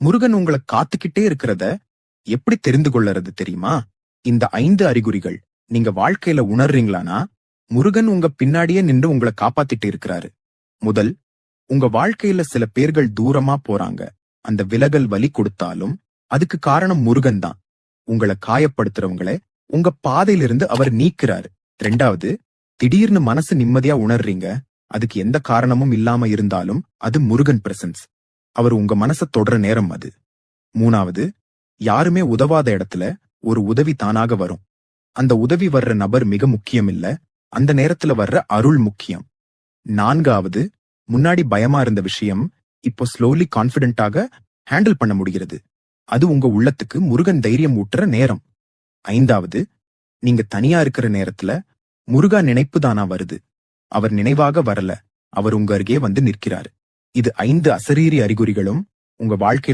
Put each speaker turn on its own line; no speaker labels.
முருகன் உங்களை காத்துக்கிட்டே இருக்கிறத எப்படி தெரிந்து கொள்ளறது தெரியுமா? இந்த 5 அறிகுறிகள் நீங்க வாழ்க்கையில உணர்றீங்களானா, முருகன் உங்க பின்னாடியே நின்று உங்களை காப்பாத்திட்டு இருக்கிறாரு. முதல், உங்க வாழ்க்கையில சில பேர்கள் தூரமா போறாங்க. அந்த விலகல் வலி கொடுத்தாலும் அதுக்கு காரணம் முருகன் தான். உங்களை காயப்படுத்துறவங்களை உங்க பாதையிலிருந்து அவர் நீக்கிறாரு. 2வது, திடீர்னு மனசு நிம்மதியா உணர்றீங்க. அதுக்கு எந்த காரணமும் இல்லாம இருந்தாலும் அது முருகன் பிரசன்ஸ். அவர் உங்க மனச தொடர நேரம் அது. 3வது, யாருமே உதவாத இடத்துல ஒரு உதவி தானாக வரும். அந்த உதவி வர்ற நபர் மிக முக்கியம் இல்ல, அந்த நேரத்துல வர்ற அருள் முக்கியம். 4வது, முன்னாடி பயமா இருந்த விஷயம் இப்போ ஸ்லோலி கான்பிடென்ட்டாக ஹேண்டில் பண்ண முடிகிறது. அது உங்க உள்ளத்துக்கு முருகன் தைரியம் ஊட்டுற நேரம். 5வது, நீங்க தனியா இருக்கிற நேரத்துல முருகா நினைப்பு தானா வருது. அவர் நினைவாக வரல, அவர் உங்க அருகே வந்து நிற்கிறாரு. இது 5 அசரீரி அறிகுறிகளும் உங்க வாழ்க்கையில்